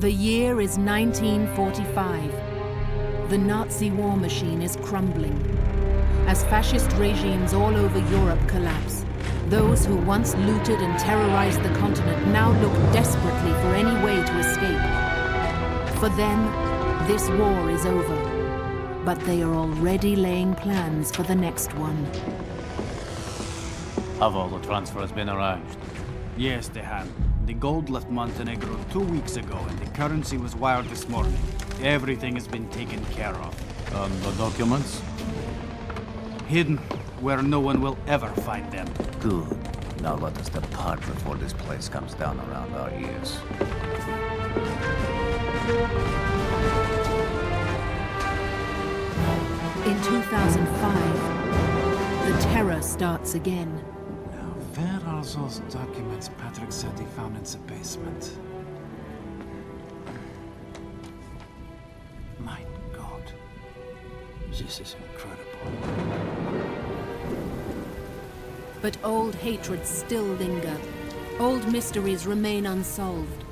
The year is 1945. The Nazi war machine is crumbling. As fascist regimes all over Europe collapse, those who once looted and terrorized the continent now look desperately for any way to escape. For them, this war is over, but they are already laying plans for the next one. Have all the transfers been arranged? Yes, they have. The gold left Montenegro 2 weeks ago and the currency was wired this morning. Everything has been taken care of. And the documents? Hidden, where no one will ever find them. Good. Now let us depart before this place comes down around our ears. In 2005, the terror starts again. Now, where are those documents Patrick said he found in the basement? My God. This is incredible. But old hatreds still linger. Old mysteries remain unsolved.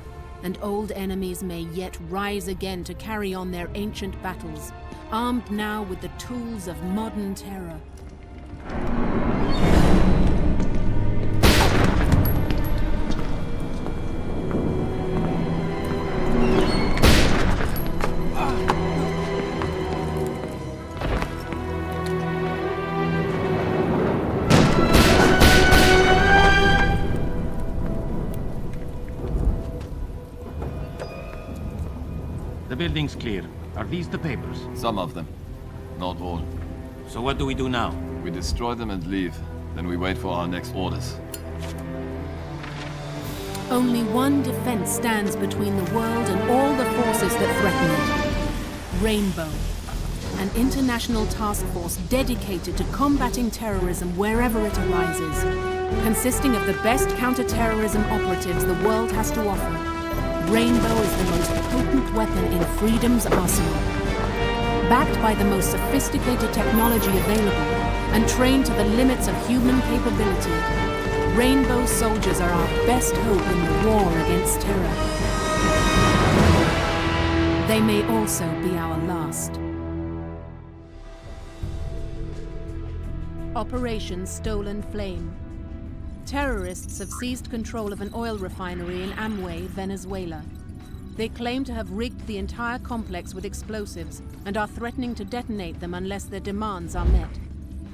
And old enemies may yet rise again to carry on their ancient battles, armed now with the tools of modern terror. The building's clear. Are these the papers? Some of them. Not all. So what do we do now? We destroy them and leave. Then we wait for our next orders. Only one defense stands between the world and all the forces that threaten it. Rainbow, an international task force dedicated to combating terrorism wherever it arises, consisting of the best counter-terrorism operatives the world has to offer. Rainbow is the most potent weapon in freedom's arsenal. Backed by the most sophisticated technology available and trained to the limits of human capability, Rainbow soldiers are our best hope in the war against terror. They may also be our last. Operation Stolen Flame. Terrorists have seized control of an oil refinery in Amway, Venezuela. They claim to have rigged the entire complex with explosives and are threatening to detonate them unless their demands are met.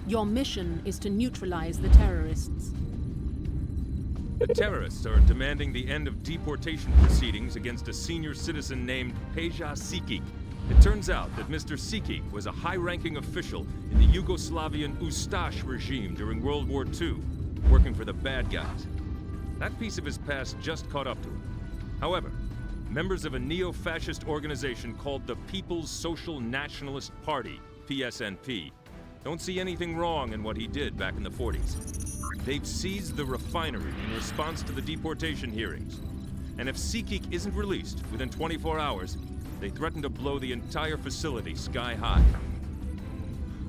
Your mission is to neutralize the terrorists. The terrorists are demanding the end of deportation proceedings against a senior citizen named Peja Sikik. It turns out that Mr. Sikik was a high-ranking official in the Yugoslavian Ustash regime during World War II, working for the bad guys. That piece of his past just caught up to him. However, members of a neo-fascist organization called the People's Social Nationalist Party, PSNP, don't see anything wrong in what he did back in the 40s. They've seized the refinery in response to the deportation hearings. And if Sikik isn't released within 24 hours, they threaten to blow the entire facility sky high.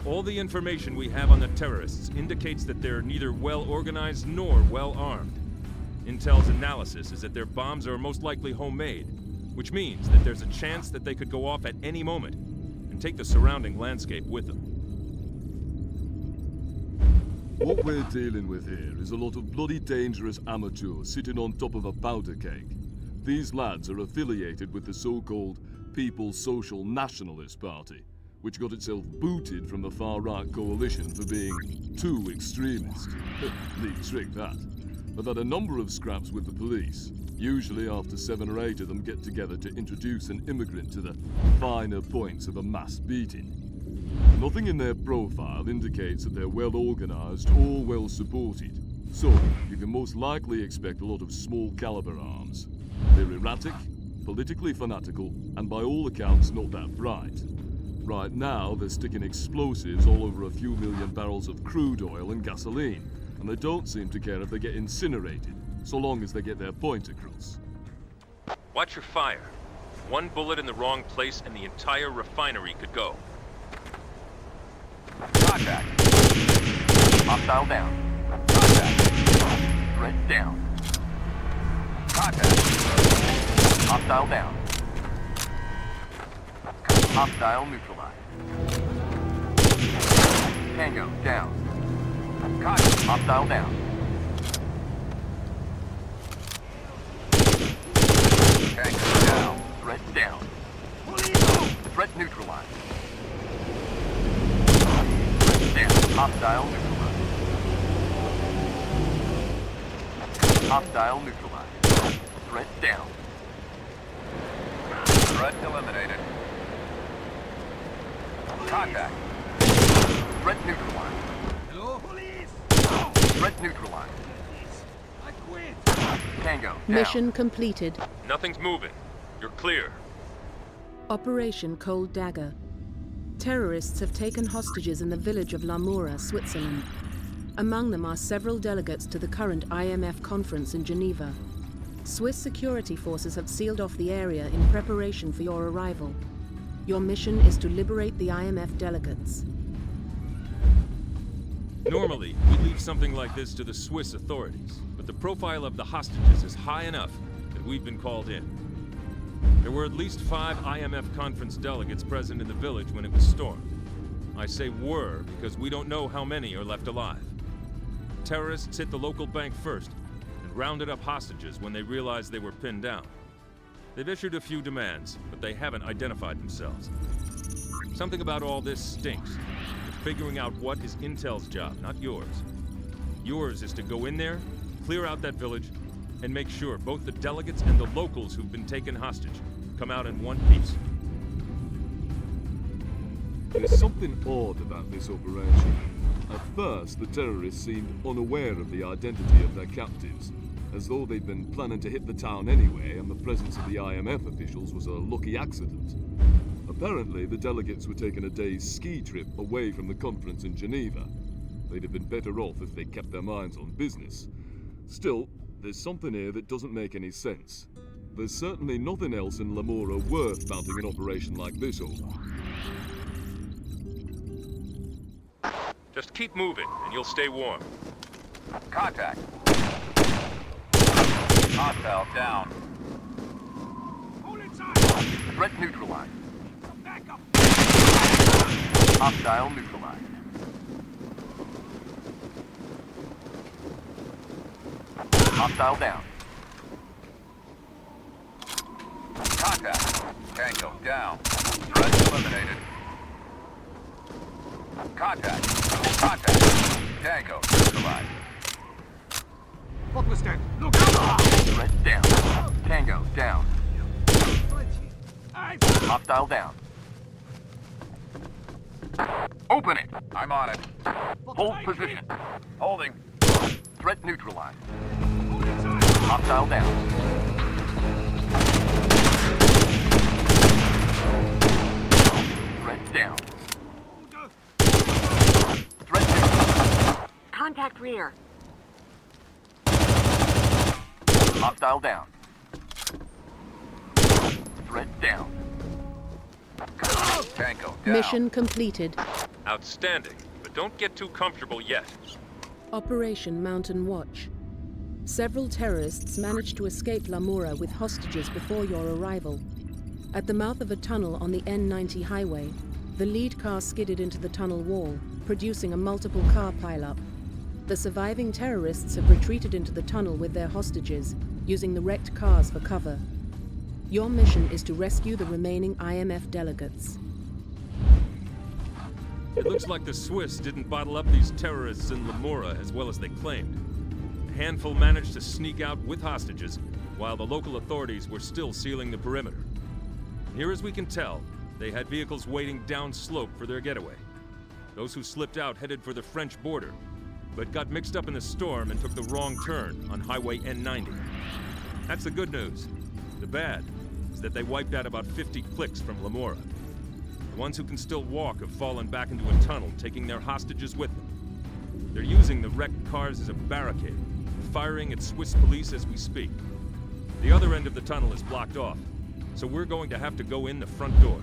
All the information we have on the terrorists indicates that they're neither well-organized nor well-armed. Intel's analysis is that their bombs are most likely homemade, which means that there's a chance that they could go off at any moment and take the surrounding landscape with them. What we're dealing with here is a lot of bloody dangerous amateurs sitting on top of a powder keg. These lads are affiliated with the so-called People's Social Nationalist Party, which got itself booted from the far-right coalition for being too extremist. Neat trick, that. They've had a number of scraps with the police. Usually after 7 or 8 of them get together to introduce an immigrant to the finer points of a mass beating. Nothing in their profile indicates that they're well-organized or well-supported, so you can most likely expect a lot of small-caliber arms. They're erratic, politically fanatical, and by all accounts not that bright. Right now, they're sticking explosives all over a few million barrels of crude oil and gasoline, and they don't seem to care if they get incinerated, so long as they get their point across. Watch your fire. One bullet in the wrong place and the entire refinery could go. Contact. Hostile down. Contact. Threat down. Contact. Hostile down. Hostile neutralized. Tango down. Contact. Hostile down. Tango down. Threat down. Threat neutralized. Threat down. Hostile neutralized. Hostile neutralized. Threat down. Threat eliminated. Contact. Threat neutralized. Hello? Police! Threat neutralized. I quit! Tango down. Mission completed. Nothing's moving. You're clear. Operation Cold Dagger. Terrorists have taken hostages in the village of Lamoura, Switzerland. Among them are several delegates to the current IMF conference in Geneva. Swiss security forces have sealed off the area in preparation for your arrival. Your mission is to liberate the IMF delegates. Normally, we'd leave something like this to the Swiss authorities, but the profile of the hostages is high enough that we've been called in. There were at least 5 IMF conference delegates present in the village when it was stormed. I say were because we don't know how many are left alive. Terrorists hit the local bank first and rounded up hostages when they realized they were pinned down. They've issued a few demands, but they haven't identified themselves. Something about all this stinks. It's figuring out what is Intel's job, not yours. Yours is to go in there, clear out that village, and make sure both the delegates and the locals who've been taken hostage come out in one piece. There's something odd about this operation. At first, the terrorists seemed unaware of the identity of their captives, as though they'd been planning to hit the town anyway and the presence of the IMF officials was a lucky accident. Apparently, the delegates were taking a day's ski trip away from the conference in Geneva. They'd have been better off if they kept their minds on business. Still, there's something here that doesn't make any sense. There's certainly nothing else in Lamoura worth mounting an operation like this over. Just keep moving, and you'll stay warm. Contact. Hostile down. Hold inside! Threat neutralized. Back up! Hostile neutralized. Hostile down. Contact. Tango down. Threat eliminated. Contact. Contact. Tango neutralized. What was that? Look out! Threat down. Tango down. Hostile down. Open it. I'm on it. Hold position. Holding. Threat neutralized. Hostile down. Threat down. Threat neutralized. Contact rear. Hostile down. Threat down. Tango down. Mission completed. Outstanding, but don't get too comfortable yet. Operation Mountain Watch. Several terrorists managed to escape Lamoura with hostages before your arrival. At the mouth of a tunnel on the N90 highway, the lead car skidded into the tunnel wall, producing a multiple car pileup. The surviving terrorists have retreated into the tunnel with their hostages, using the wrecked cars for cover. Your mission is to rescue the remaining IMF delegates. It looks like the Swiss didn't bottle up these terrorists in Lamoura as well as they claimed. A handful managed to sneak out with hostages, while the local authorities were still sealing the perimeter. Near as we can tell, they had vehicles waiting downslope for their getaway. Those who slipped out headed for the French border, but got mixed up in the storm and took the wrong turn on Highway N90. That's the good news. The bad is that they wiped out about 50 clicks from Lamoura. The ones who can still walk have fallen back into a tunnel, taking their hostages with them. They're using the wrecked cars as a barricade, firing at Swiss police as we speak. The other end of the tunnel is blocked off, so we're going to have to go in the front door.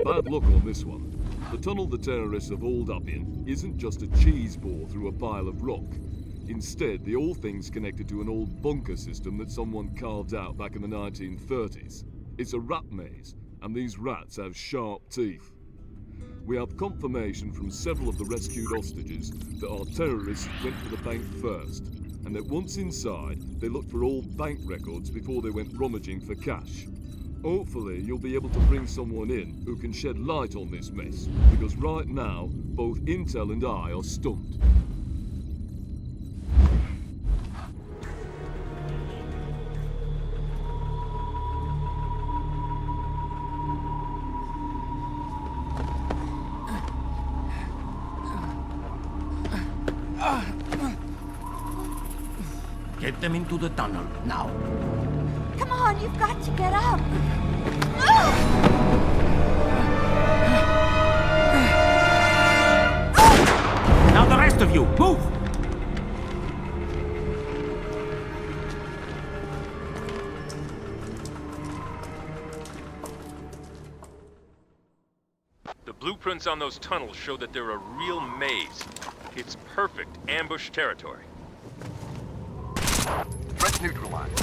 Bad luck on this one. The tunnel the terrorists have hauled up in isn't just a cheese bore through a pile of rock. Instead, the whole thing's connected to an old bunker system that someone carved out back in the 1930s. It's a rat maze, and these rats have sharp teeth. We have confirmation from several of the rescued hostages that our terrorists went to the bank first, and that once inside, they looked for all bank records before they went rummaging for cash. Hopefully, you'll be able to bring someone in who can shed light on this mess, because right now, both Intel and I are stumped. Get them into the tunnel, now. Come on, you've got to get up. Now the rest of you, move! The blueprints on those tunnels show that they're a real maze. It's perfect ambush territory. Threat neutralized.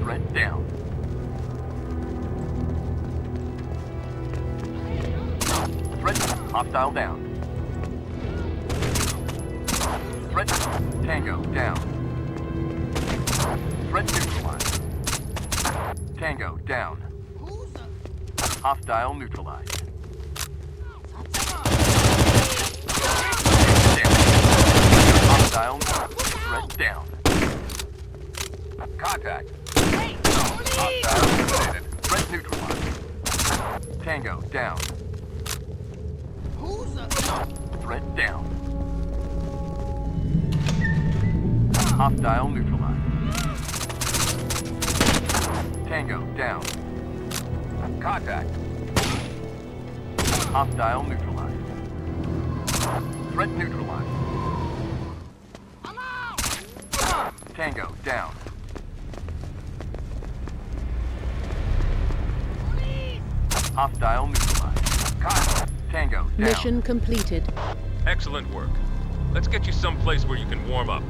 Threat down. Threat hostile down. Threat Tango down. Threat neutralized. Tango down. Hostile neutralized. Hostile threat down. Contact. Hostile eliminated. Threat neutralized. Tango down. Threat down. Hostile neutralized. Tango down. Contact. Hostile neutralized. Threat neutralized. Tango down. Hostile neutralized. Contact. Tango down. Mission completed. Excellent work. Let's get you someplace where you can warm up.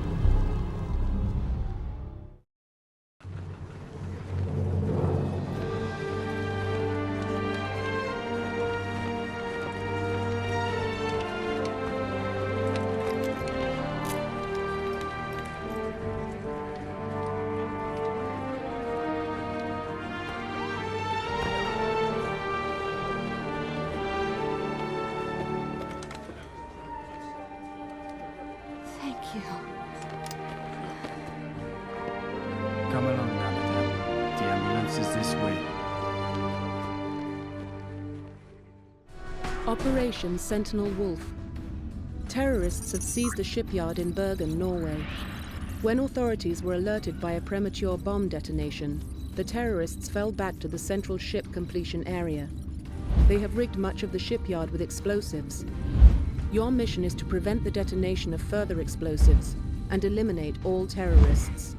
Thank you. Come along, Navidad. The ambulance is this way. Operation Sentinel Wolf. Terrorists had seized a shipyard in Bergen, Norway. When authorities were alerted by a premature bomb detonation, the terrorists fell back to the central ship completion area. They have rigged much of the shipyard with explosives. Your mission is to prevent the detonation of further explosives and eliminate all terrorists.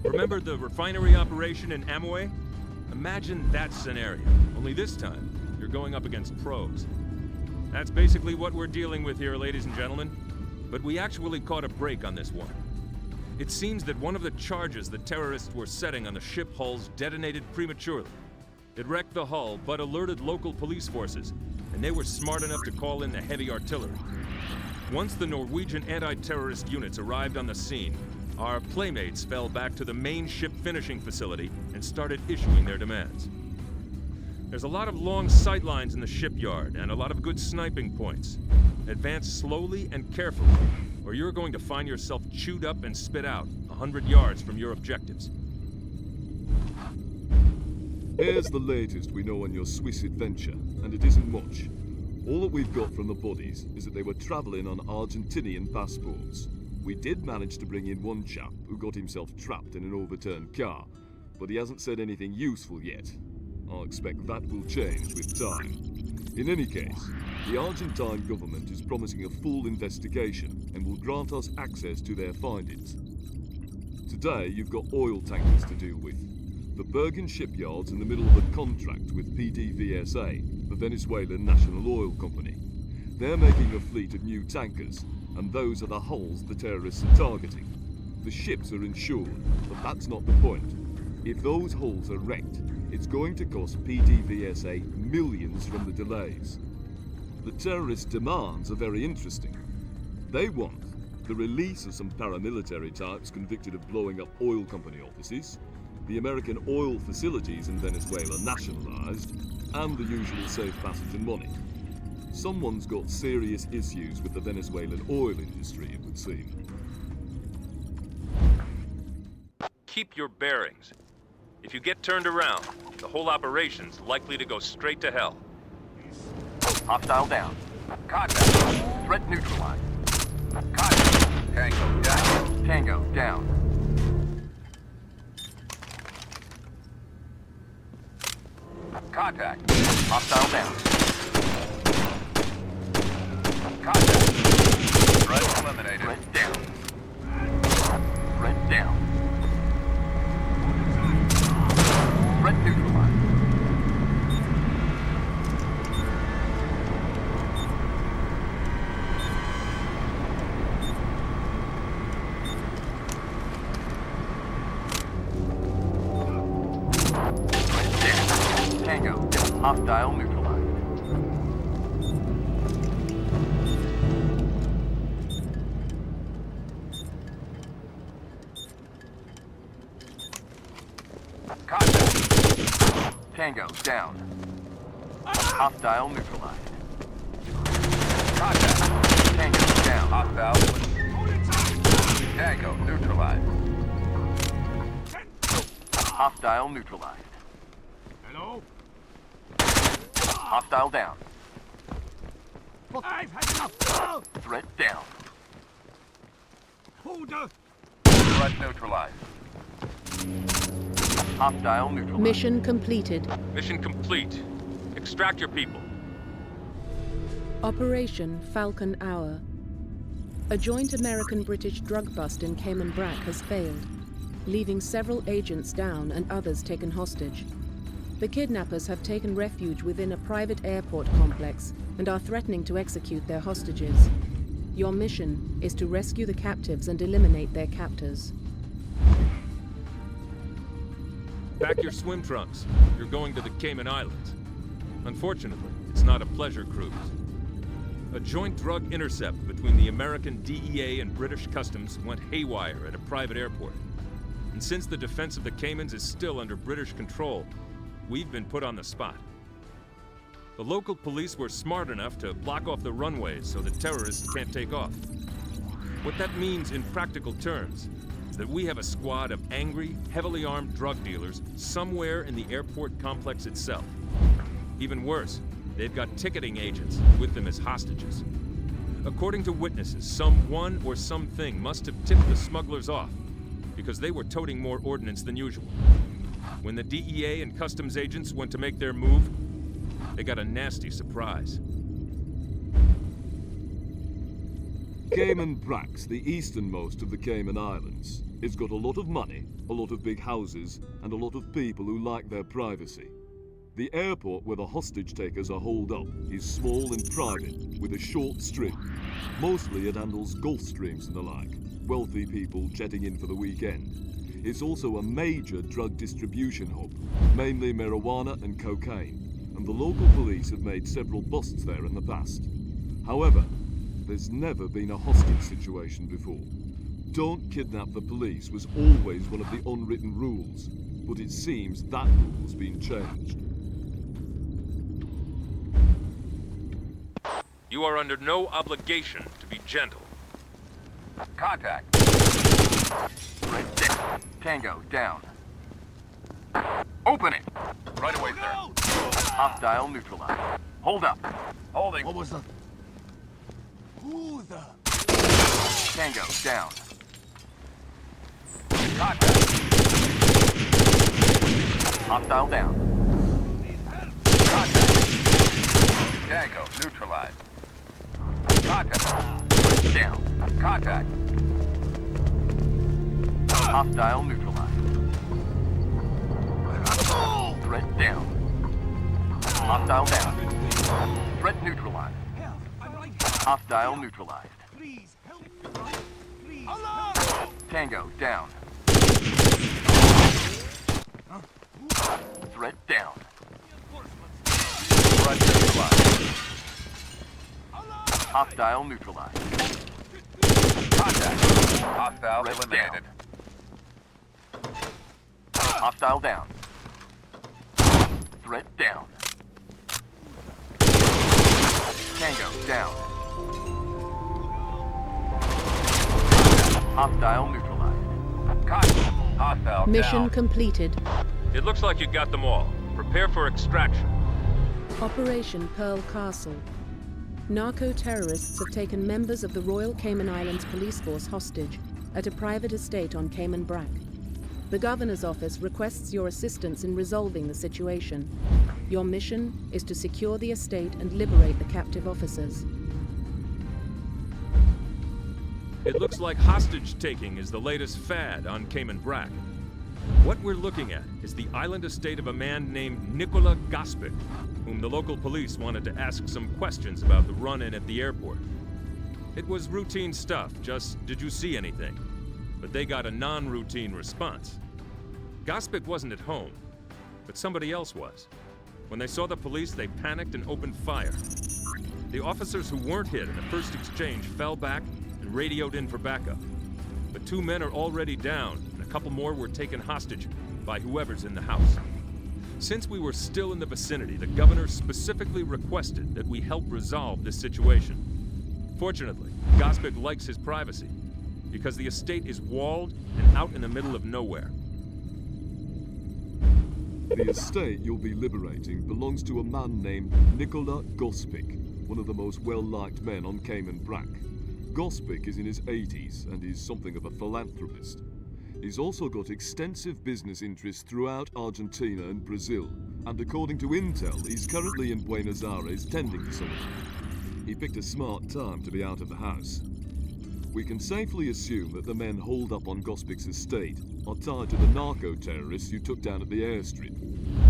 Remember the refinery operation in Amway? Imagine that scenario, only this time, you're going up against pros. That's basically what we're dealing with here, ladies and gentlemen. But we actually caught a break on this one. It seems that one of the charges the terrorists were setting on the ship hulls detonated prematurely. It wrecked the hull, but alerted local police forces, and they were smart enough to call in the heavy artillery. Once the Norwegian anti-terrorist units arrived on the scene, our playmates fell back to the main ship finishing facility and started issuing their demands. There's a lot of long sight lines in the shipyard and a lot of good sniping points. Advance slowly and carefully, or you're going to find yourself chewed up and spit out 100 yards from your objectives. Here's the latest we know on your Swiss adventure, and it isn't much. All that we've got from the bodies is that they were travelling on Argentinian passports. We did manage to bring in one chap who got himself trapped in an overturned car, but he hasn't said anything useful yet. I expect that will change with time. In any case, the Argentine government is promising a full investigation and will grant us access to their findings. Today, you've got oil tankers to deal with. The Bergen shipyard's in the middle of a contract with PDVSA, the Venezuelan National Oil Company. They're making a fleet of new tankers, and those are the hulls the terrorists are targeting. The ships are insured, but that's not the point. If those hulls are wrecked, it's going to cost PDVSA millions from the delays. The terrorists' demands are very interesting. They want the release of some paramilitary types convicted of blowing up oil company offices, the American oil facilities in Venezuela nationalized, and the usual safe passage and money. Someone's got serious issues with the Venezuelan oil industry, it would seem. Keep your bearings. If you get turned around, the whole operation's likely to go straight to hell. Hostile down. Contact. Threat neutralized. Contact. Tango down. Tango down. Contact. Hostile down. Contact. Threat eliminated. Threat down. Threat down. Threat neutralized. Tango, hostile neutralized. Contact. Tango down. Hostile neutralized. Contact. Tango down. Hostile. Tango neutralized. Hostile neutralized. Hello? Hostile down. I've had enough! Threat down. Order! Threat neutralized. Hostile neutralized. Mission completed. Mission complete. Extract your people. Operation Falcon Hour. A joint American-British drug bust in Cayman Brac has failed, leaving several agents down and others taken hostage. The kidnappers have taken refuge within a private airport complex and are threatening to execute their hostages. Your mission is to rescue the captives and eliminate their captors. Pack your swim trunks. You're going to the Cayman Islands. Unfortunately, it's not a pleasure cruise. A joint drug intercept between the American DEA and British Customs went haywire at a private airport. And since the defense of the Caymans is still under British control, we've been put on the spot. The local police were smart enough to block off the runways so the terrorists can't take off. What that means in practical terms is that we have a squad of angry, heavily armed drug dealers somewhere in the airport complex itself. Even worse, they've got ticketing agents with them as hostages. According to witnesses, someone or something must have tipped the smugglers off because they were toting more ordnance than usual. When the DEA and customs agents went to make their move, they got a nasty surprise. Cayman Brac's the easternmost of the Cayman Islands. It's got a lot of money, a lot of big houses, and a lot of people who like their privacy. The airport where the hostage takers are holed up is small and private, with a short strip. Mostly it handles Gulf Streams and the like, wealthy people jetting in for the weekend. It's also a major drug distribution hub, mainly marijuana and cocaine, and the local police have made several busts there in the past. However, there's never been a hostage situation before. Don't kidnap the police was always one of the unwritten rules, but it seems that rule's been changed. You are under no obligation to be gentle. Contact. Red down. Tango down. Open it. Right away, sir. Hostile neutralized. Hold up. Holding. What was the... Who the... Tango down. Contact. Hostile down. Contact. Tango neutralized. Contact. Down. Contact. Hostile neutralized. Threat down. Hostile down. Threat neutralized. Hostile neutralized. Please, help me. Please, help. Tango down. Hostile neutralized. Contact. Hostile eliminated. Hostile down. Threat down. Tango down. Hostile neutralized. Contact. Hostile Mission down. completed. It looks like you got them all. Prepare for extraction. Operation Pearl Castle. Narco-terrorists have taken members of the Royal Cayman Islands police force hostage at a private estate on Cayman Brac. The Governor's office requests your assistance in resolving the situation. Your mission is to secure the estate and liberate the captive officers. It looks like hostage-taking is the latest fad on Cayman Brac. What we're looking at is the island estate of a man named Nicola Gospic, whom the local police wanted to ask some questions about the run-in at the airport. It was routine stuff, just, did you see anything? But they got a non-routine response. Gospic wasn't at home, but somebody else was. When they saw the police, they panicked and opened fire. The officers who weren't hit in the first exchange fell back and radioed in for backup. But 2 men are already down, and a couple more were taken hostage by whoever's in the house. Since we were still in the vicinity, the governor specifically requested that we help resolve this situation. Fortunately, Gospic likes his privacy, because the estate is walled and out in the middle of nowhere. The estate you'll be liberating belongs to a man named Nicola Gospic, one of the most well-liked men on Cayman Brac. Gospic is in his 80s and is something of a philanthropist. He's also got extensive business interests throughout Argentina and Brazil, and according to intel, he's currently in Buenos Aires tending to someone. He picked a smart time to be out of the house. We can safely assume that the men holed up on Gospic's estate are tied to the narco-terrorists you took down at the airstrip.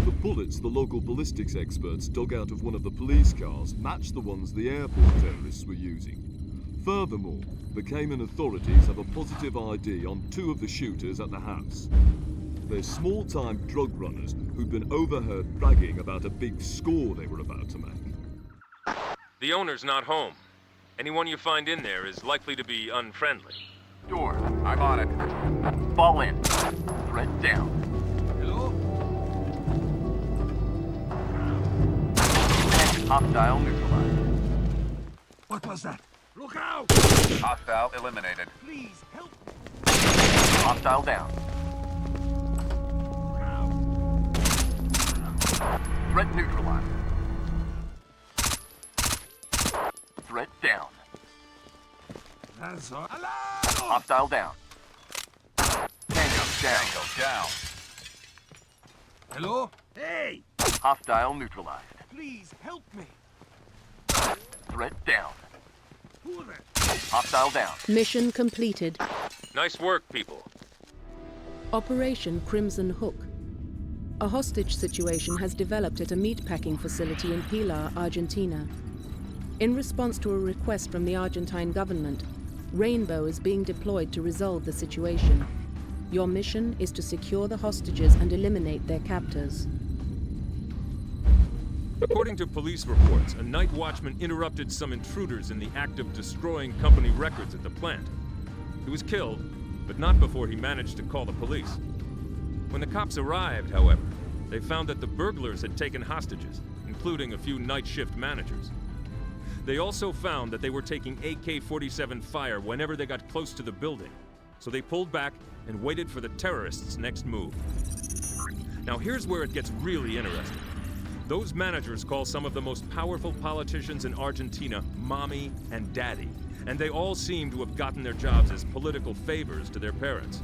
The bullets the local ballistics experts dug out of one of the police cars match the ones the airport terrorists were using. Furthermore, the Cayman authorities have a positive ID on 2 of the shooters at the house. They're small-time drug runners who'd been overheard bragging about a big score they were about to make. The owner's not home. Anyone you find in there is likely to be unfriendly. Door. I'm on it. Fall in. Threat down. Hello? Hostile neutralized. What was that? Look out! Hostile eliminated. Please help! Hostile down. Threat neutralized. Threat down. That's all. Alarm! Hostile down. Tango down. Hello? Hey! Hostile neutralized. Please help me! Threat down. Who there? Hostile down. Mission completed. Nice work, people. Operation Crimson Hook. A hostage situation has developed at a meatpacking facility in Pilar, Argentina. In response to a request from the Argentine government, Rainbow is being deployed to resolve the situation. Your mission is to secure the hostages and eliminate their captors. According to police reports, a night watchman interrupted some intruders in the act of destroying company records at the plant. He was killed, but not before he managed to call the police. When the cops arrived, however, they found that the burglars had taken hostages, including a few night shift managers. They also found that they were taking AK-47 fire whenever they got close to the building, so they pulled back and waited for the terrorists' next move. Now here's where it gets really interesting. Those managers call some of the most powerful politicians in Argentina Mommy and Daddy, and they all seem to have gotten their jobs as political favors to their parents.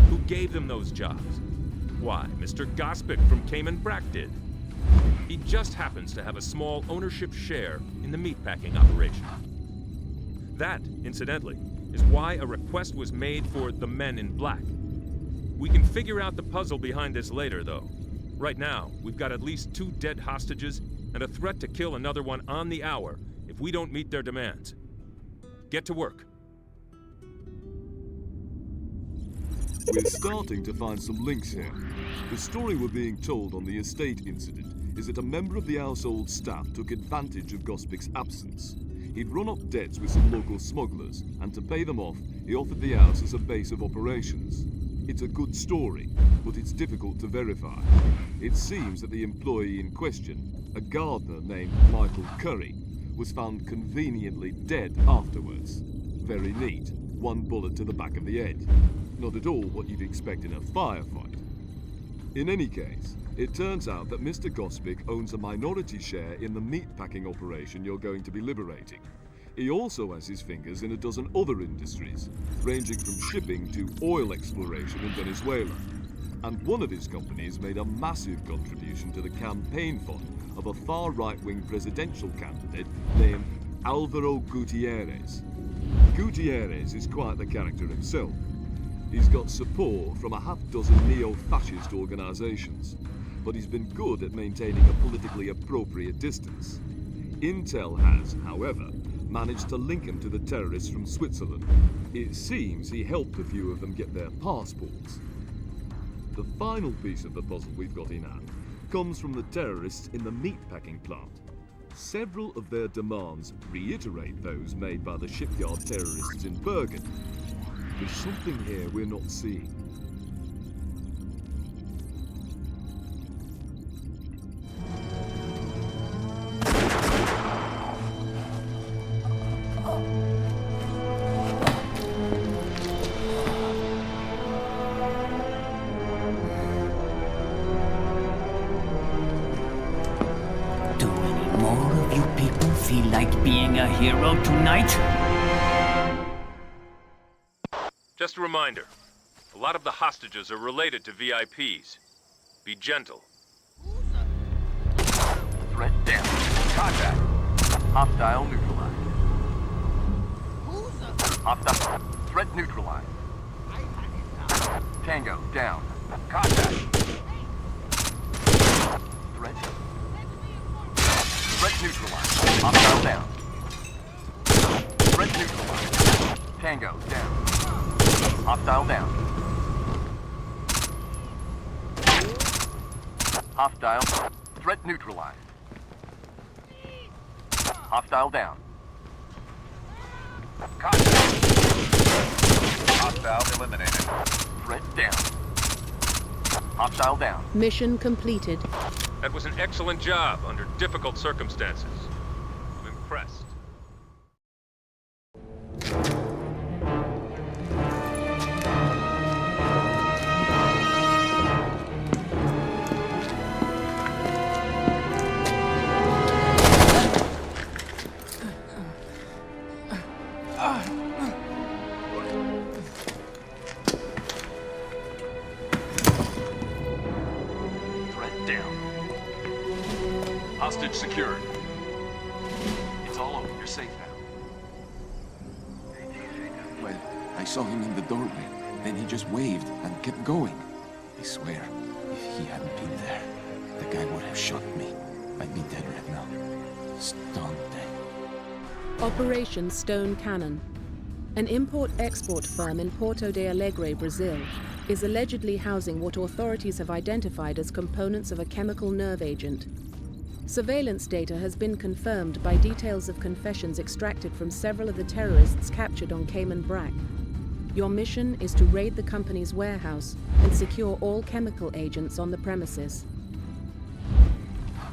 Who gave them those jobs? Why, Mr. Gospic from Cayman Brac did. He just happens to have a small ownership share in the meatpacking operation. That, incidentally, is why a request was made for the Men in Black. We can figure out the puzzle behind this later, though. Right now, we've got at least 2 dead hostages and a threat to kill another one on the hour if we don't meet their demands. Get to work. We're starting to find some links here. The story we're being told on the estate incident is that a member of the household staff took advantage of Gospic's absence. He'd run up debts with some local smugglers, and to pay them off, he offered the house as a base of operations. It's a good story, but it's difficult to verify. It seems that the employee in question, a gardener named Michael Curry, was found conveniently dead afterwards. Very neat. One bullet to the back of the head. Not at all what you'd expect in a firefight. In any case, it turns out that Mr. Gospic owns a minority share in the meatpacking operation you're going to be liberating. He also has his fingers in a dozen other industries, ranging from shipping to oil exploration in Venezuela. And one of his companies made a massive contribution to the campaign fund of a far-right-wing presidential candidate named Alvaro Gutierrez. Gutierrez is quite the character himself. He's got support from a half-dozen neo-fascist organizations, but he's been good at maintaining a politically appropriate distance. Intel has, however, managed to link him to the terrorists from Switzerland. It seems he helped a few of them get their passports. The final piece of the puzzle we've got in hand comes from the terrorists in the meatpacking plant. Several of their demands reiterate those made by the shipyard terrorists in Bergen. There's something here we're not seeing. Feel like being a hero tonight? Just a reminder, a lot of the hostages are related to VIPs. Be gentle. Threat down. Contact. Hostile neutralized. Hostile. Threat neutralized. Tango down. Contact. Threat. Threat neutralized. Hostile down. Threat neutralized. Tango down. Hostile down. Hostile. Threat neutralized. Hostile down. Contact. Hostile eliminated. Threat down. Hostile down. Mission completed. That was an excellent job under difficult circumstances. I'm impressed. Hostage secured. It's all over. You're safe now. Well, I saw him in the doorway. Then he just waved and kept going. I swear, if he hadn't been there, the guy would have shot me. I'd be dead right now. Stone dead. Operation Stone Cannon. An import-export firm in Porto de Alegre, Brazil, is allegedly housing what authorities have identified as components of a chemical nerve agent. Surveillance data has been confirmed by details of confessions extracted from several of the terrorists captured on Cayman Brac. Your mission is to raid the company's warehouse and secure all chemical agents on the premises.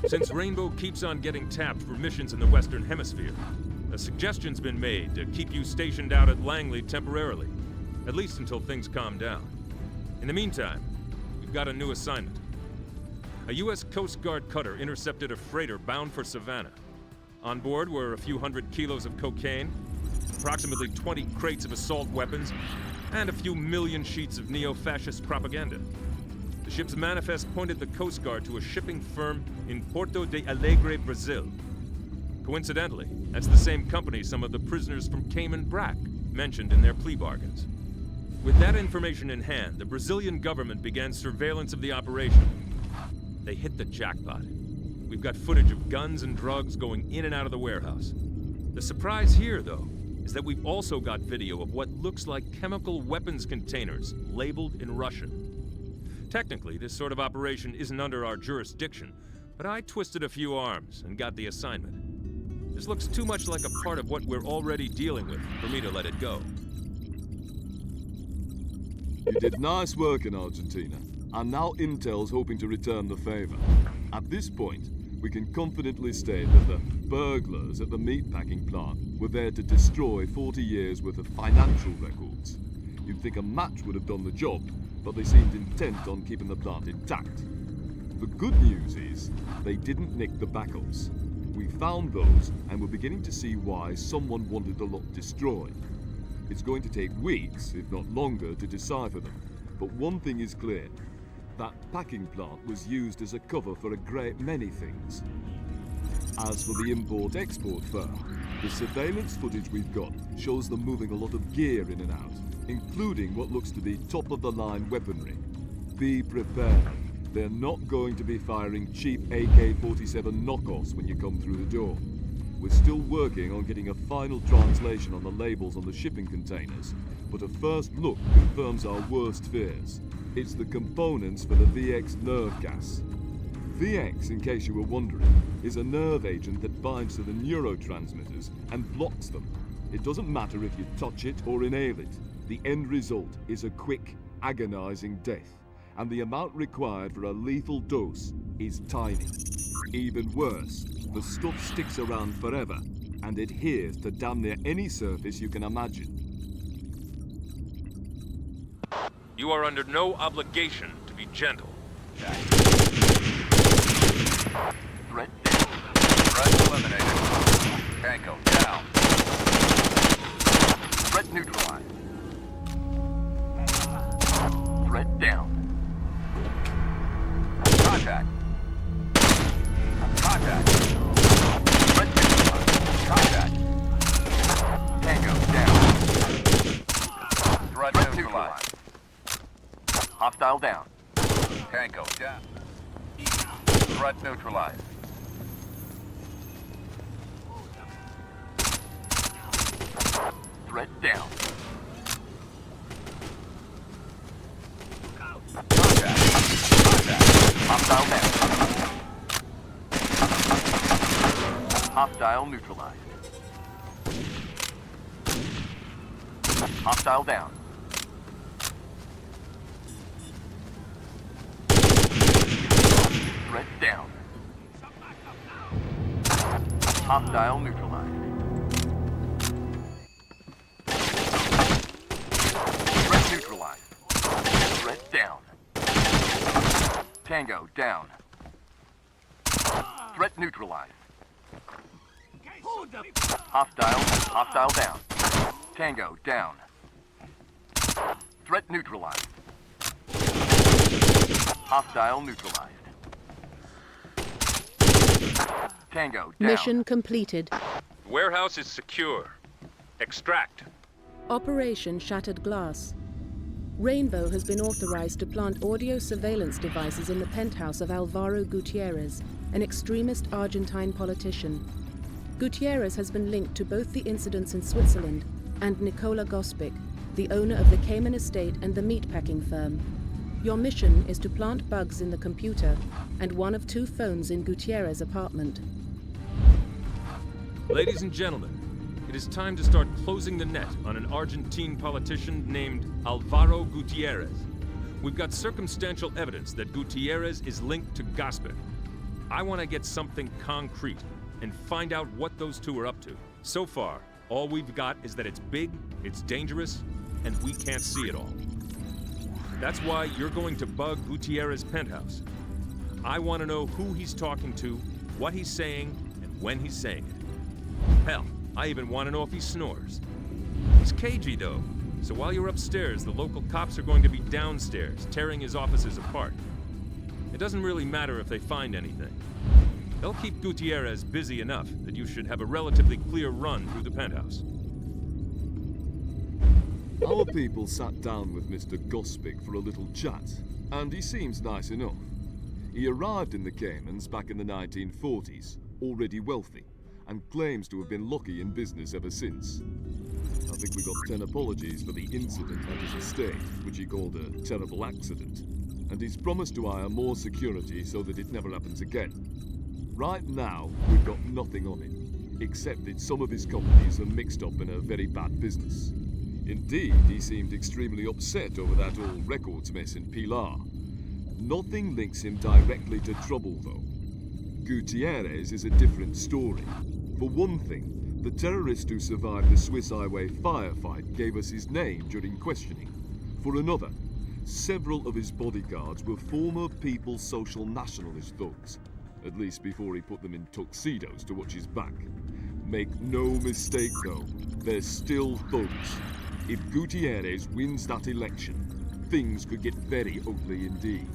Since Rainbow keeps on getting tapped for missions in the Western Hemisphere, a suggestion's been made to keep you stationed out at Langley temporarily, at least until things calm down. In the meantime, we've got a new assignment. A U.S. Coast Guard cutter intercepted a freighter bound for Savannah. On board were a few hundred kilos of cocaine, approximately 20 crates of assault weapons, and a few million sheets of neo-fascist propaganda. The ship's manifest pointed the Coast Guard to a shipping firm in Porto de Alegre, Brazil. Coincidentally, that's the same company some of the prisoners from Cayman Brac mentioned in their plea bargains. With that information in hand, the Brazilian government began surveillance of the operation. They hit the jackpot. We've got footage of guns and drugs going in and out of the warehouse. The surprise here, though, is that we've also got video of what looks like chemical weapons containers labeled in Russian. Technically, this sort of operation isn't under our jurisdiction, but I twisted a few arms and got the assignment. This looks too much like a part of what we're already dealing with for me to let it go. You did nice work in Argentina, and now Intel's hoping to return the favor. At this point, we can confidently state that the burglars at the meatpacking plant were there to destroy 40 years worth of financial records. You'd think a match would have done the job, but they seemed intent on keeping the plant intact. The good news is, they didn't nick the backups. We found those, and we're beginning to see why someone wanted the lot destroyed. It's going to take weeks, if not longer, to decipher them. But one thing is clear. That packing plant was used as a cover for a great many things. As for the import-export firm, the surveillance footage we've got shows them moving a lot of gear in and out, including what looks to be top-of-the-line weaponry. Be prepared. They're not going to be firing cheap AK-47 knockoffs when you come through the door. We're still working on getting a final translation on the labels on the shipping containers, but a first look confirms our worst fears. It's the components for the VX nerve gas. VX, in case you were wondering, is a nerve agent that binds to the neurotransmitters and blocks them. It doesn't matter if you touch it or inhale it. The end result is a quick, agonizing death. And the amount required for a lethal dose is tiny. Even worse, the stuff sticks around forever and adheres to damn near any surface you can imagine. You are under no obligation to be gentle. Threat down. Threat eliminated. Tango down. Threat neutralized. Threat down. Contact. Contact. Threat neutralized. Contact. Tango down. Threat neutralized. Hostile down. Tango down. Threat neutralized. Threat down. Contact. Contact. Hostile down. Hostile neutralized. Hostile down. Threat down. Hostile neutralized. Threat neutralized. Threat down. Tango down. Threat neutralized. Hostile down. Tango down. Threat neutralized. Hostile neutralized. Tango down. Mission completed. The warehouse is secure. Extract. Operation Shattered Glass. Rainbow has been authorized to plant audio surveillance devices in the penthouse of Alvaro Gutierrez, an extremist Argentine politician. Gutierrez has been linked to both the incidents in Switzerland and Nicola Gospic, the owner of the Cayman estate and the meatpacking firm. Your mission is to plant bugs in the computer and one of 2 phones in Gutierrez's apartment. Ladies and gentlemen, it is time to start closing the net on an Argentine politician named Alvaro Gutierrez. We've got circumstantial evidence that Gutierrez is linked to Gospic. I want to get something concrete and find out what those 2 are up to. So far, all we've got is that it's big, it's dangerous, and we can't see it all. That's why you're going to bug Gutierrez's penthouse. I want to know who he's talking to, what he's saying, and when he's saying it. Hell, I even want to know if he snores. He's cagey, though, so while you're upstairs, the local cops are going to be downstairs, tearing his offices apart. It doesn't really matter if they find anything. They'll keep Gutierrez busy enough that you should have a relatively clear run through the penthouse. Our people sat down with Mr. Gospic for a little chat, and he seems nice enough. He arrived in the Caymans back in the 1940s, already wealthy, and claims to have been lucky in business ever since. I think we got 10 apologies for the incident at his estate, which he called a terrible accident, and he's promised to hire more security so that it never happens again. Right now, we've got nothing on him. except that some of his companies are mixed up in a very bad business. Indeed, he seemed extremely upset over that old records mess in Pilar. Nothing links him directly to trouble, though. Gutierrez is a different story. For one thing, the terrorist who survived the Swiss highway firefight gave us his name during questioning. For another, several of his bodyguards were former People's Social Nationalist thugs, at least before he put them in tuxedos to watch his back. Make no mistake though, they're still thugs. If Gutierrez wins that election, things could get very ugly indeed.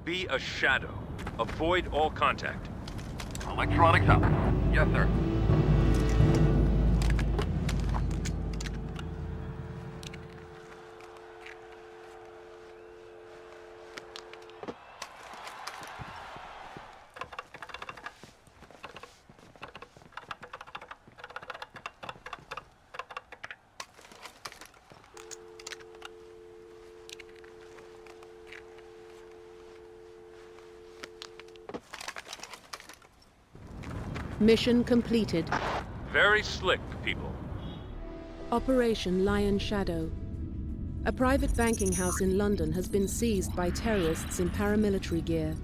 Be a shadow. Avoid all contact. Electronics up. Yes, sir. Mission completed. Very slick, people. Operation Lion Shadow. A private banking house in London has been seized by terrorists in paramilitary gear.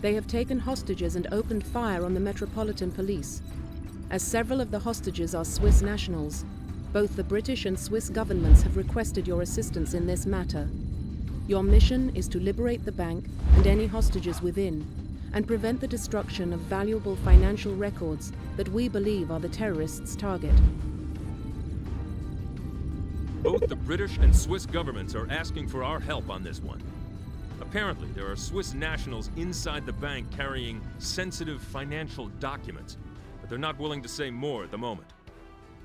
They have taken hostages and opened fire on the Metropolitan Police. As several of the hostages are Swiss nationals, both the British and Swiss governments have requested your assistance in this matter. Your mission is to liberate the bank and any hostages within, and prevent the destruction of valuable financial records that we believe are the terrorists' target. Both the British and Swiss governments are asking for our help on this one. Apparently, there are Swiss nationals inside the bank carrying sensitive financial documents, but they're not willing to say more at the moment.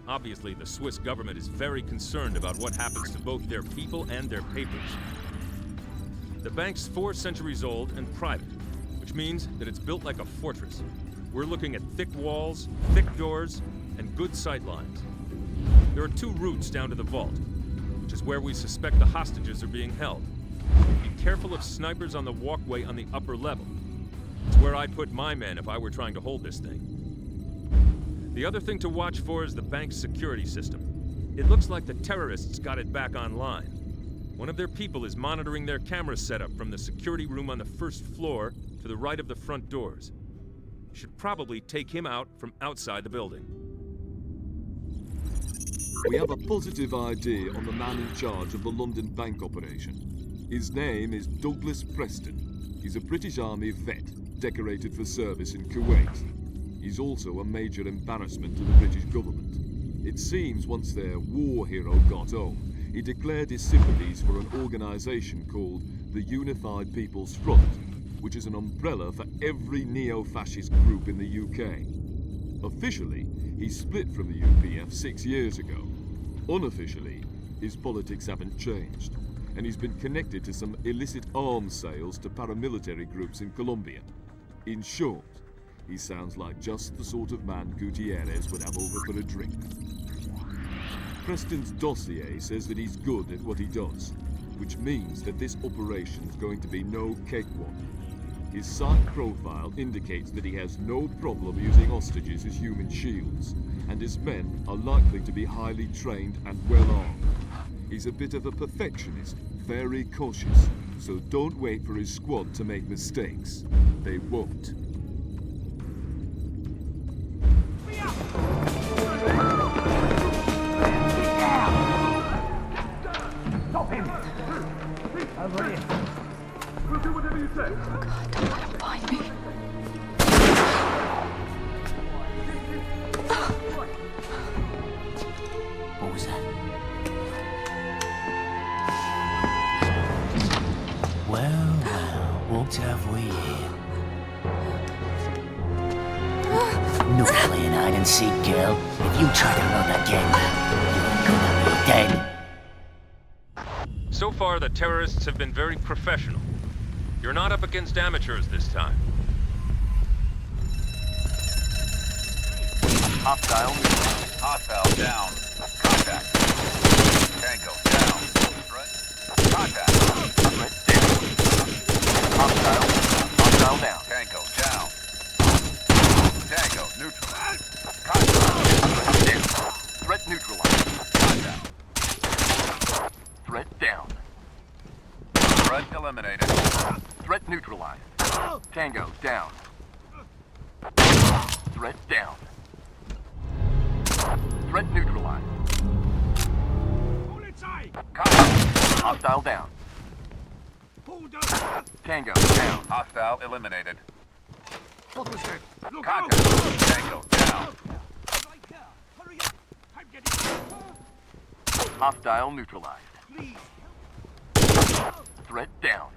Obviously, the Swiss government is very concerned about what happens to both their people and their papers. The bank's 4 centuries old and private, which means that it's built like a fortress. We're looking at thick walls, thick doors, and good sight lines. There are 2 routes down to the vault, which is where we suspect the hostages are being held. Be careful of snipers on the walkway on the upper level. It's where I'd put my men if I were trying to hold this thing. The other thing to watch for is the bank's security system. It looks like the terrorists got it back online. One of their people is monitoring their camera setup from the security room on the 1st floor to the right of the front doors. You should probably take him out from outside the building. We have a positive ID on the man in charge of the London bank operation. His name is Douglas Preston. He's a British Army vet, decorated for service in Kuwait. He's also a major embarrassment to the British government. It seems once their war hero got home, he declared his sympathies for an organisation called the Unified People's Front, which is an umbrella for every neo-fascist group in the UK. Officially, he split from the UPF 6 years ago. Unofficially, his politics haven't changed, and he's been connected to some illicit arms sales to paramilitary groups in Colombia. In short, he sounds like just the sort of man Gutierrez would have over for a drink. Preston's dossier says that he's good at what he does, which means that this operation's going to be no cakewalk. His site profile indicates that he has no problem using hostages as human shields, and his men are likely to be highly trained and well armed. He's a bit of a perfectionist, very cautious, so don't wait for his squad to make mistakes. They won't. Stop him! Over here. We'll do whatever you say. God, don't let him find me. What was that? Well, what have we here? No playing hide and seek, girl. If you try to run again, you're gonna be dead. So far, the terrorists have been very professional. You're not up against amateurs this time. Hostile down. Contact. Tango down. Contact. Hostile down. Tango down. Threat eliminated. Threat neutralized. Tango down. Threat down. Threat neutralized. Hostile down. Tango down. Hostile eliminated. Contact. Tango down. Hostile neutralized. Threat down.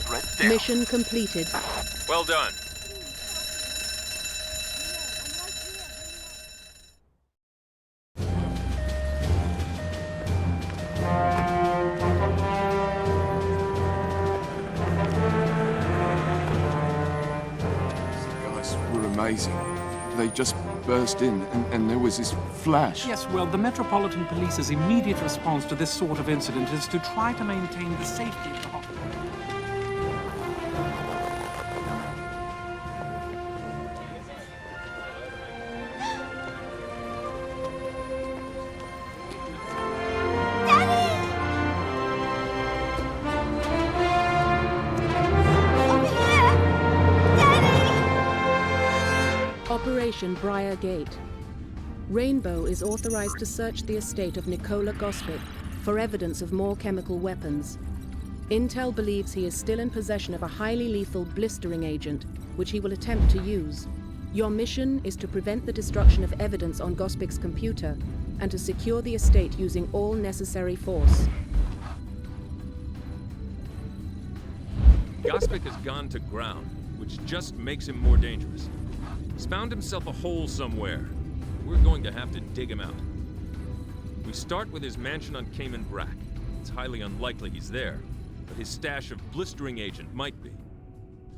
Threat down. Mission completed. Well done. Guys were amazing. They just burst in, and there was this flash. Yes, well, the Metropolitan Police's immediate response to this sort of incident is to try to maintain the safety of the hospital. Operation Briar Gate. Rainbow is authorized to search the estate of Nikola Gospic for evidence of more chemical weapons. Intel believes he is still in possession of a highly lethal blistering agent, which he will attempt to use. Your mission is to prevent the destruction of evidence on Gospic's computer and to secure the estate using all necessary force. Gospic has gone to ground, which just makes him more dangerous. He's found himself a hole somewhere. We're going to have to dig him out. We start with his mansion on Cayman Brac. It's highly unlikely he's there, but his stash of blistering agent might be.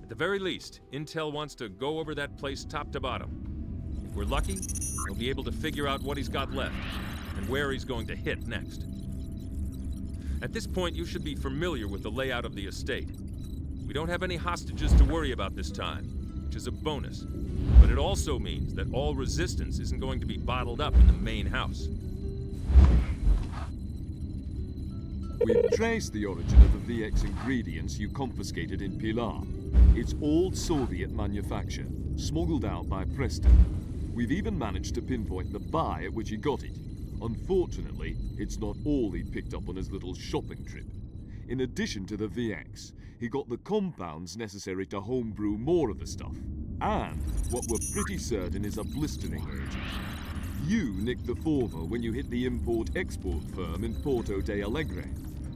At the very least, Intel wants to go over that place top to bottom. If we're lucky, we'll be able to figure out what he's got left and where he's going to hit next. At this point, you should be familiar with the layout of the estate. We don't have any hostages to worry about this time, which is a bonus. But it also means that all resistance isn't going to be bottled up in the main house. We've traced the origin of the VX ingredients you confiscated in Pilar. It's old Soviet manufacture, smuggled out by Preston. We've even managed to pinpoint the buy at which he got it. Unfortunately, it's not all he picked up on his little shopping trip. In addition to the VX, he got the compounds necessary to homebrew more of the stuff. And what we're pretty certain is a blistering agent. You nicked the former when you hit the import-export firm in Porto de Alegre,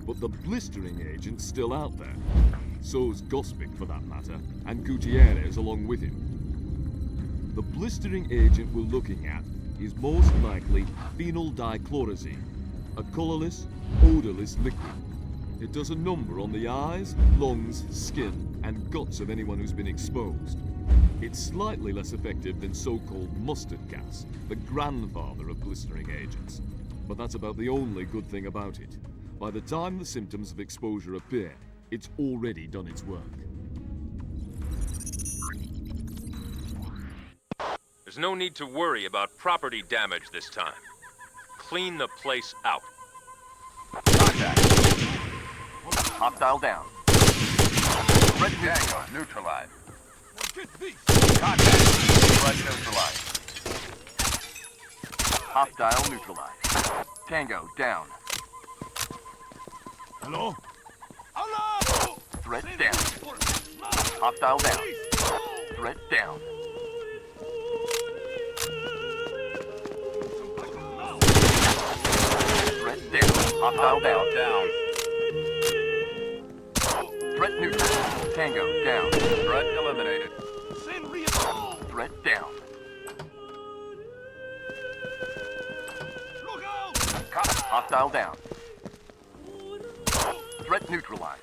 but the blistering agent's still out there. So's Gospic, for that matter, and Gutierrez along with him. The blistering agent we're looking at is most likely phenyl dichlorazine, a colorless, odorless liquid. It does a number on the eyes, lungs, skin, and guts of anyone who's been exposed. It's slightly less effective than so-called mustard gas, the grandfather of blistering agents. But that's about the only good thing about it. By the time the symptoms of exposure appear, it's already done its work. There's no need to worry about property damage this time. Clean the place out. Contact. Hostile down. Threat neutralized. Contact. Threat neutralized. Hostile neutralized. Tango down. Hello? Threat down. Hostile down. Threat down. Threat down. Hostile down. Threat neutral. Tango down. Threat eliminated. Threat down. Hostile down. Threat neutralized.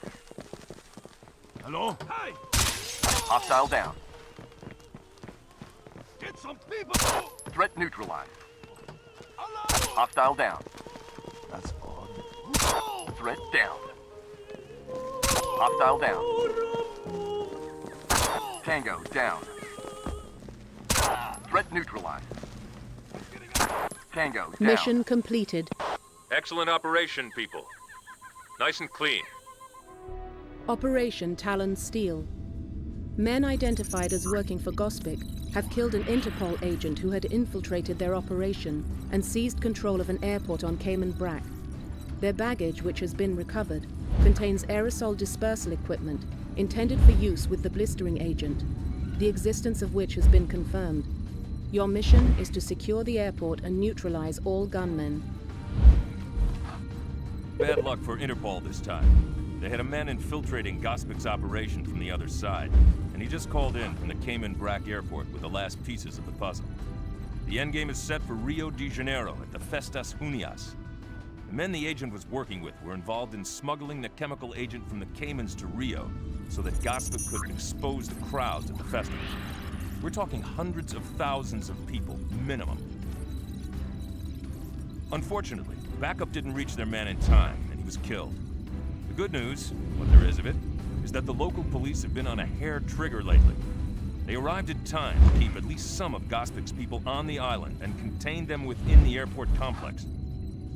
Hello? Hey! Hostile down. Get some people! Threat neutralized. Hostile down. That's odd. Threat down. Hostile down. Tango down. Threat neutralized. Tango down. Mission completed. Excellent operation, people. Nice and clean. Operation Talon Steel. Men identified as working for Gospic have killed an Interpol agent who had infiltrated their operation and seized control of an airport on Cayman Brac. Their baggage, which has been recovered, contains aerosol dispersal equipment intended for use with the blistering agent, the existence of which has been confirmed. Your mission is to secure the airport and neutralize all gunmen. Bad luck for Interpol this time. They had a man infiltrating Gospic's operation from the other side, and he just called in from the Cayman Brac airport with the last pieces of the puzzle. The endgame is set for Rio de Janeiro at the Festas Junias. The men the agent was working with were involved in smuggling the chemical agent from the Caymans to Rio so that Gospic could expose the crowds at the festival. We're talking hundreds of thousands of people, minimum. Unfortunately, backup didn't reach their man in time, and he was killed. The good news, what there is of it, is that the local police have been on a hair trigger lately. They arrived in time to keep at least some of Gospic's people on the island and contain them within the airport complex.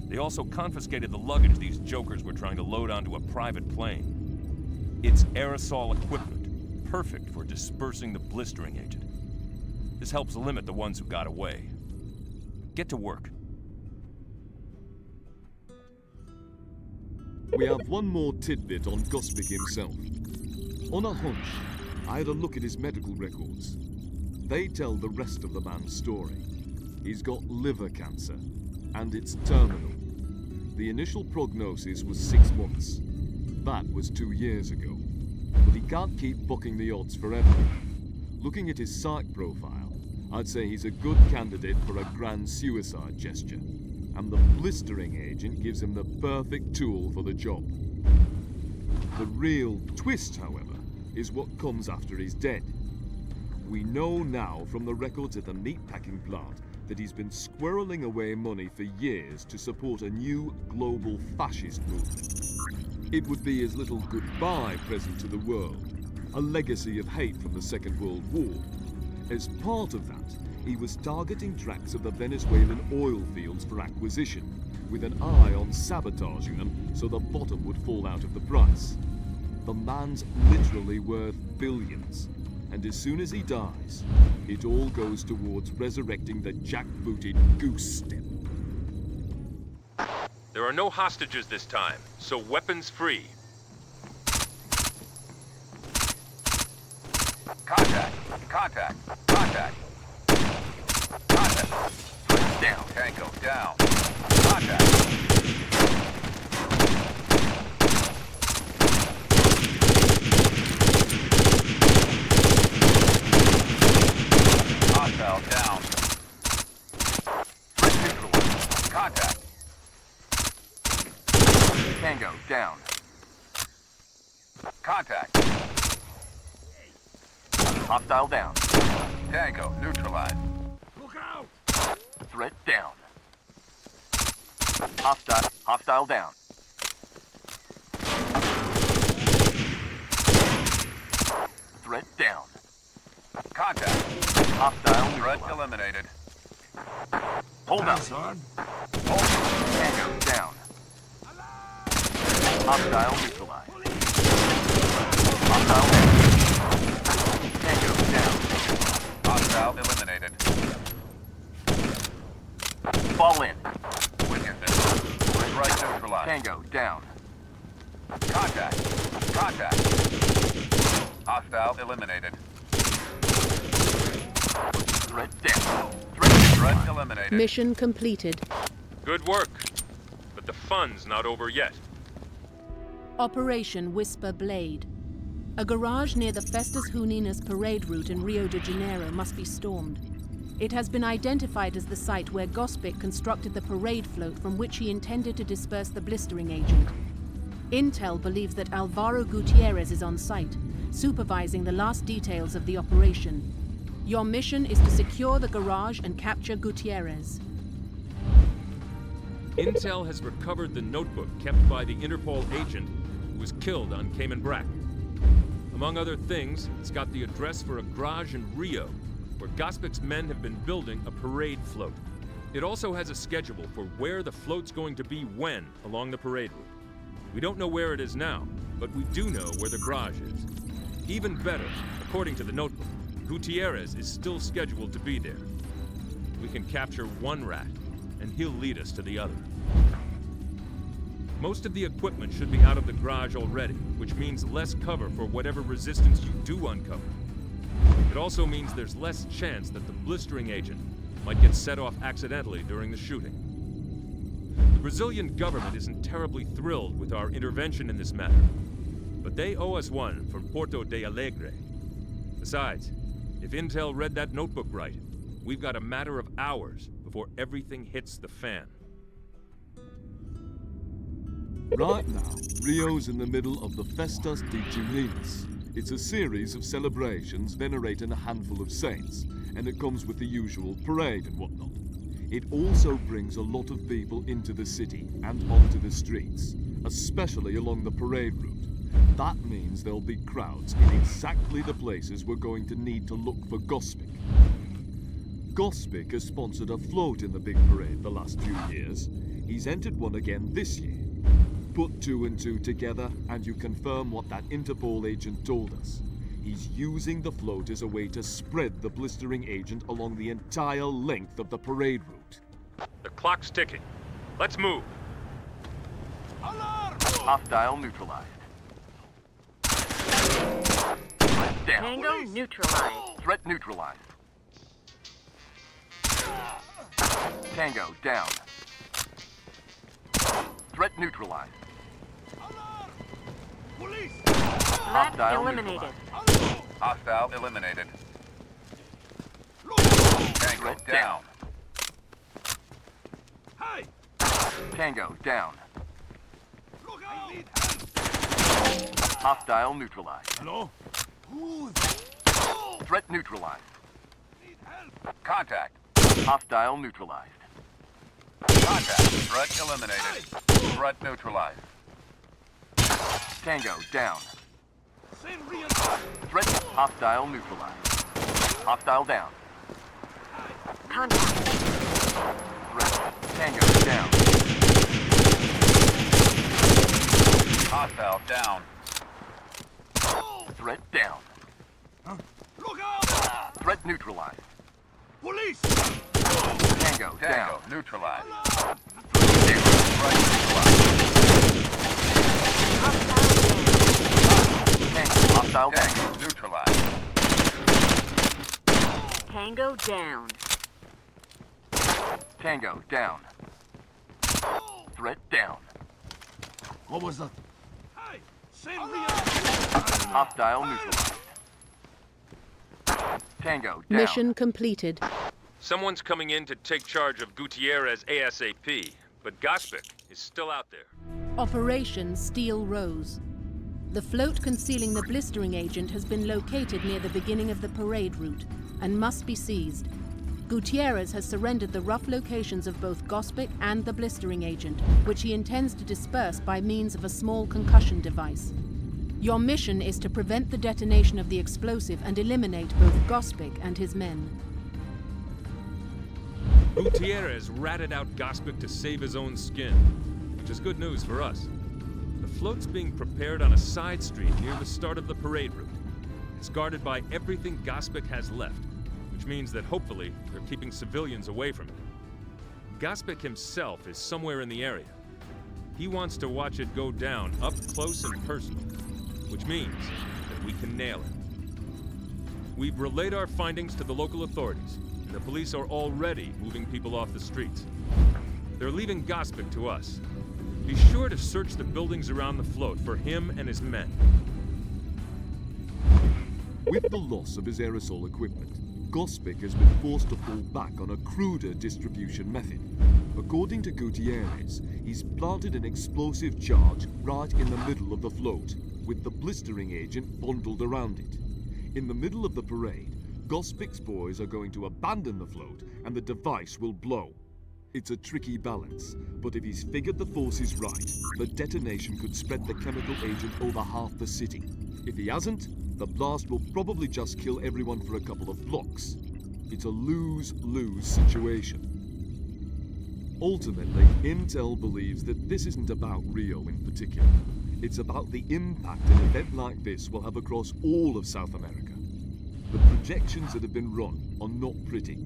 They also confiscated the luggage these jokers were trying to load onto a private plane. It's aerosol equipment, perfect for dispersing the blistering agent. This helps limit the ones who got away. Get to work. We have one more tidbit on Gospic himself. On a hunch, I had a look at his medical records. They tell the rest of the man's story. He's got liver cancer, and it's terminal. The initial prognosis was 6 months. That was 2 years ago. But he can't keep bucking the odds forever. Looking at his psych profile, I'd say he's a good candidate for a grand suicide gesture. And the blistering agent gives him the perfect tool for the job. The real twist, however, is what comes after he's dead. We know now from the records at the meatpacking plant that he's been squirreling away money for years to support a new global fascist movement. It would be his little goodbye present to the world, a legacy of hate from the Second World War. As part of that, he was targeting tracts of the Venezuelan oil fields for acquisition, with an eye on sabotaging them so the bottom would fall out of the price. The man's literally worth billions, and as soon as he dies, it all goes towards resurrecting the jackbooted goose step. There are no hostages this time, so weapons free. Contact! Contact! Contact! Contact! Switch down. Tango down. Contact! Hostile down. Switch neutral. Contact. Tango down. Contact. Hostile down. Tango neutralized. Look out! Threat down. Hostile down. Threat down. Contact. Hostile threat eliminated. Hold up. Hold. Tango down. Hostile neutralized. Hostile down. Tango down. Hostile eliminated. Fall in. Witness. Right neutralized. Tango down. Contact. Contact. Hostile eliminated. Threat down. Threat eliminated. Mission completed. Good work. But the fun's not over yet. Operation Whisper Blade. A garage near the Festas Juninas parade route in Rio de Janeiro must be stormed. It has been identified as the site where Gospic constructed the parade float from which he intended to disperse the blistering agent. Intel believes that Alvaro Gutierrez is on site, supervising the last details of the operation. Your mission is to secure the garage and capture Gutierrez. Intel has recovered the notebook kept by the Interpol agent who was killed on Cayman Brac. Among other things, it's got the address for a garage in Rio, where Gospic's men have been building a parade float. It also has a schedule for where the float's going to be when along the parade route. We don't know where it is now, but we do know where the garage is. Even better, according to the notebook, Gutierrez is still scheduled to be there. We can capture one rat, and he'll lead us to the other. Most of the equipment should be out of the garage already, which means less cover for whatever resistance you do uncover. It also means there's less chance that the blistering agent might get set off accidentally during the shooting. The Brazilian government isn't terribly thrilled with our intervention in this matter, but they owe us one for Porto de Alegre. Besides, if Intel read that notebook right, we've got a matter of hours before everything hits the fan. Right now, Rio's in the middle of the Festas de Juninas. It's a series of celebrations venerating a handful of saints, and it comes with the usual parade and whatnot. It also brings a lot of people into the city and onto the streets, especially along the parade route. That means there'll be crowds in exactly the places we're going to need to look for Gospic. Gospic has sponsored a float in the big parade the last few years. He's entered one again this year. Put two and two together and you confirm what that Interpol agent told us. He's using the float as a way to spread the blistering agent along the entire length of the parade route. The clock's ticking. Let's move. Alarm! Hostile neutralized. Threat down. Tango neutralized. Threat neutralized. Tango down. Threat neutralized. Threat Hostile eliminated. Hostile eliminated. Tango down. Hey! Tango down. Hostile neutralized. Hello? Threat neutralized. Contact. Hostile neutralized. Contact. Threat eliminated. Threat neutralized. Tango down. Threat hostile neutralized. Hostile down. Contact. Threat Tango down. Hostile down. Threat down. Look out! Threat neutralized. Police! Tango down. Neutralized. Threat neutralized. Hostile down. Neutralized. Tango down. Tango down. Threat down. What was that? Hey! Hostile neutralized. Tango down. Mission completed. Someone's coming in to take charge of Gutierrez ASAP, but Gospic is still out there. Operation Steel Rose. The float concealing the blistering agent has been located near the beginning of the parade route and must be seized. Gutierrez has surrendered the rough locations of both Gospic and the blistering agent, which he intends to disperse by means of a small concussion device. Your mission is to prevent the detonation of the explosive and eliminate both Gospic and his men. Gutierrez ratted out Gospic to save his own skin, which is good news for us. The float's being prepared on a side street near the start of the parade route. It's guarded by everything Gospic has left, which means that hopefully they're keeping civilians away from it. Gospic himself is somewhere in the area. He wants to watch it go down up close and personal, which means that we can nail it. We've relayed our findings to the local authorities, and the police are already moving people off the streets. They're leaving Gospic to us. Be sure to search the buildings around the float for him and his men. With the loss of his aerosol equipment, Gospic has been forced to fall back on a cruder distribution method. According to Gutierrez, he's planted an explosive charge right in the middle of the float, with the blistering agent bundled around it. In the middle of the parade, Gospic's boys are going to abandon the float and the device will blow. It's a tricky balance, but if he's figured the forces right, the detonation could spread the chemical agent over half the city. If he hasn't, the blast will probably just kill everyone for a couple of blocks. It's a lose-lose situation. Ultimately, Intel believes that this isn't about Rio in particular. It's about the impact an event like this will have across all of South America. The projections that have been run are not pretty.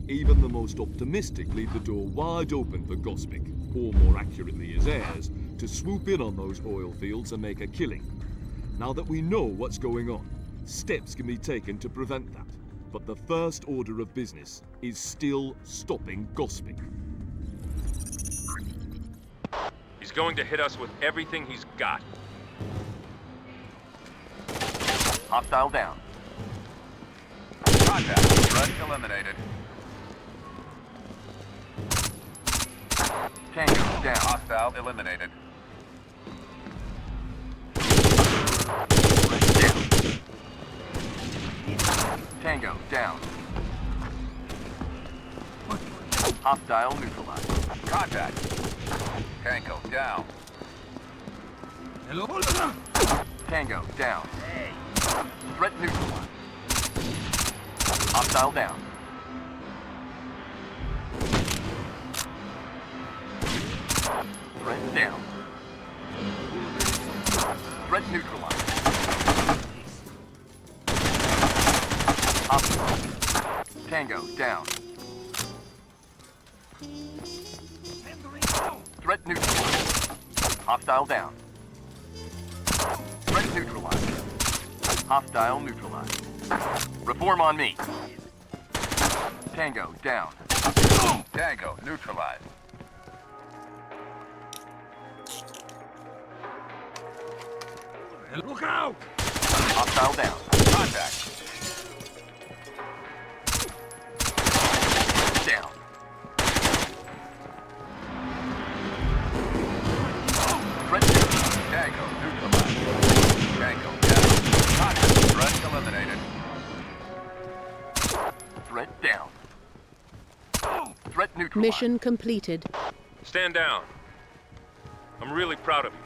Even the most optimistic leave the door wide open for Gospic, or more accurately his heirs, to swoop in on those oil fields and make a killing. Now that we know what's going on, steps can be taken to prevent that. But the first order of business is still stopping Gospic. He's going to hit us with everything he's got. Hostile down. Contact. Threat eliminated. Tango down. Hostile eliminated. Tango down. Hostile neutralized. Contact. Tango down. Hello? Tango down. Threat neutralized. Hostile down. Threat down. Threat neutralized. Hostile. Tango down. Threat neutralized. Hostile down. Threat neutralized. Hostile neutralized. Reform on me. Tango down. Tango neutralized. Look out! Hostile down. Contact. Down. Threat neutralized. Tango neutralized. Tango down. Contact. Threat eliminated. Threat down. Threat neutralized. Mission completed. Stand down. I'm really proud of you.